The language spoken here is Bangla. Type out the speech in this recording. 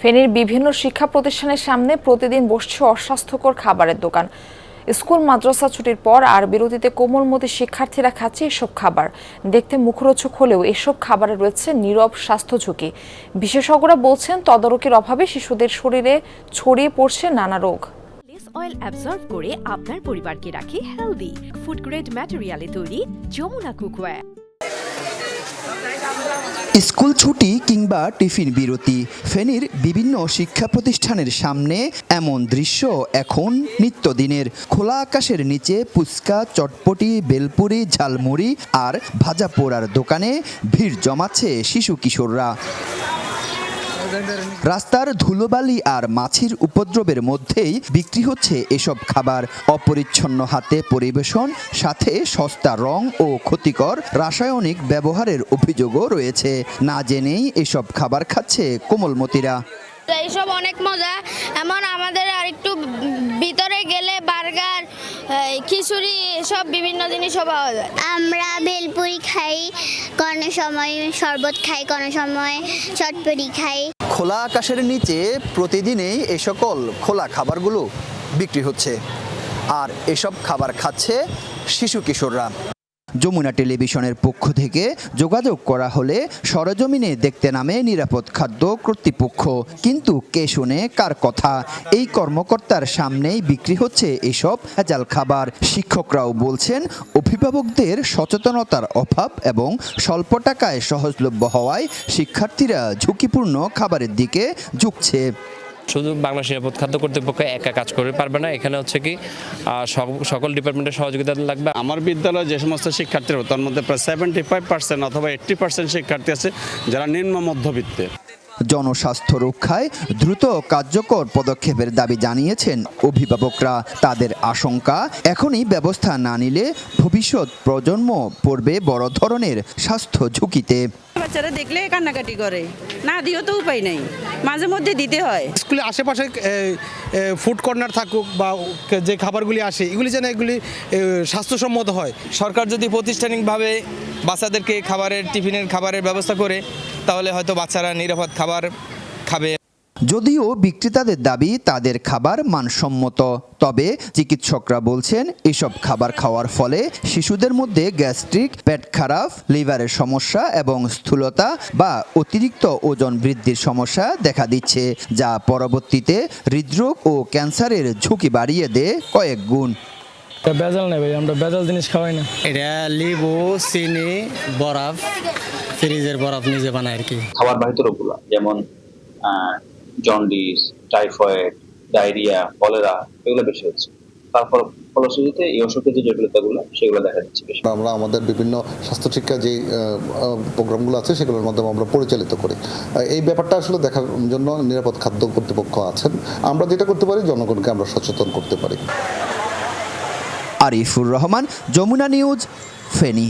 ফেনীর বিভিন্ন শিক্ষা প্রতিষ্ঠানের সামনে প্রতিদিন বসছে অস্বাস্থ্যকর খাবারের দোকান। স্কুল মাদ্রাসা ছুটির পর আর বিরতিতে কোমলমতি শিক্ষার্থীরা খাচ্ছে এসব খাবার। দেখতে মুখরোচক হলেও এসব খাবারে রয়েছে নীরব স্বাস্থ্য ঝুঁকি। বিশেষজ্ঞরা বলছেন তদারকির অভাবে শিশুদের শরীরে ছড়িয়ে পড়ছে নানা রোগ। অয়েল অ্যাবজর্ব করে আপনার পরিবারকে রাখে হেলদি। ফুড গ্রেড ম্যাটেরিয়ালে তৈরি যমুনা কুকওয়্যার। স্কুল ছুটি কিংবা টিফিন বিরতি, ফেনীর বিভিন্ন শিক্ষা প্রতিষ্ঠানের সামনে এমন দৃশ্য এখন নিত্যদিনের। খোলা আকাশের নিচে ফুচকা, চটপটি, বেলপুরি, ঝালমুড়ি আর ভাজা পোড়ার দোকানে ভিড় জমাচ্ছে শিশু কিশোররা। রাস্তার ধুলোবালি আর মাছির উপদ্রবের মধ্যেই বিক্রি হচ্ছে এসব খাবার। অপরিচ্ছন্ন হাতে পরিবেশন, সাথে সস্তা রং ও ক্ষতিকর রাসায়নিক ব্যবহারের অভিযোগও রয়েছে। না জেনেই এসব খাবার খাচ্ছে কোমলমতিরা। এইসব অনেক মজা। এমন আমাদের আর একটু ভিতরে গেলে বার্গার, খিচুড়ি, সব বিভিন্ন জিনিসও পাওয়া যায়। আমরা বেলপুরি খাই, কোনো সময় শরবত খাই, কোনো সময় চটপটি খাই। খোলা আকাশের নিচে প্রতিদিনই এই সকল খোলা খাবারগুলো বিক্রি হচ্ছে, আর এসব খাবার খাচ্ছে শিশু কিশোররা। যমুনা টেলিভিশনের পক্ষ থেকে যোগাযোগ করা হলে সরেজমিনে দেখতে নামে নিরাপদ খাদ্য কর্তৃপক্ষ, কিন্তু কে শুনে কার কথা। এই কর্মকর্তার সামনেই বিক্রি হচ্ছে এসব ভেজাল খাবার। শিক্ষকরাও বলছেন অভিভাবকদের সচেতনতার অভাব এবং স্বল্প টাকায় সহজলভ্য হওয়ায় শিক্ষার্থীরা ঝুঁকিপূর্ণ খাবারের দিকে ঝুঁকছে। শুধু বাংলাদেশ নিরাপদ খাদ্য কর্তৃপক্ষ একা কাজ করে পারবে না, এখানে হচ্ছে কি সকল ডিপার্টমেন্টের সহযোগিতা লাগবে। আমার বিদ্যালয়ে যে সমস্ত শিক্ষার্থী তার মধ্যে প্রায় 75% অথবা 80% শিক্ষার্থী আছে যারা নিম্ন মধ্যবিত্তের। জনস্বাস্থ্য রক্ষায় দ্রুত কার্যকর পদক্ষেপের দাবি জানিয়েছেন অভিভাবকরা। তাদের আশঙ্কা, এখনই ব্যবস্থা না নিলে ভবিষ্যৎ প্রজন্ম পড়বে বড় ধরনের স্বাস্থ্য ঝুঁকিতে। বাচ্চারা দেখলে কান্নাকাটি করে, না দিয়েও তো উপায় নেই, মাঝে মধ্যে দিতে হয়। স্কুলে আশেপাশে ফুড কর্নার থাকুক বা যে খাবারগুলি আসে এগুলি যেন এগুলি স্বাস্থ্যসম্মত হয়। সরকার যদি প্রাতিষ্ঠানিকভাবে বাচ্চাদেরকে টিফিনের খাবারের ব্যবস্থা করে, তাহলে হয়তো বাচ্চারা নিরাপদ খাবার খাবে। যদিও বিক্রেতাদের দাবি তাদের খাবার মানসম্মত, তবে চিকিৎসকরা বলছেন এসব খাবার খাওয়ার ফলে শিশুদের মধ্যে গ্যাস্ট্রিক, পেট খারাপ, লিভারের সমস্যা এবং স্থূলতা বা অতিরিক্ত ওজন বৃদ্ধির সমস্যা দেখা দিচ্ছে, যা পরবর্তীতে হৃদরোগ ও ক্যান্সারের ঝুঁকি বাড়িয়ে দেয় কয়েক গুণ। ভেজাল নেই ভাই, আমরা ভেজাল জিনিস খাওয়াই না। এটা লেবু, চিনি, বরফ, ফ্রিজের বরফ নিজে বানায় আর কি। খাবার বাহিত রোগগুলো যেমন জন্ডিস, টাইফয়েড, ডায়রিয়া, কলেরা এগুলো বেশি হচ্ছে। তারপর ফলশ্রুতিতে এই অসুখের যে জটিলতাগুলো সেগুলো দেখা যাচ্ছে বেশি। আমরা আমাদের বিভিন্ন স্বাস্থ্য শিক্ষা যে প্রোগ্রামগুলো আছে সেগুলোর মাধ্যমে আমরা পরিচালিত করি। এই ব্যাপারটা আসলে দেখার জন্য নিরাপদ খাদ্য কর্তৃপক্ষ আছেন। আমরা যেটা করতে পারি, জনগণকে আমরা সচেতন করতে পারি। আরিফুর রহমান, যমুনা নিউজ, ফেনী।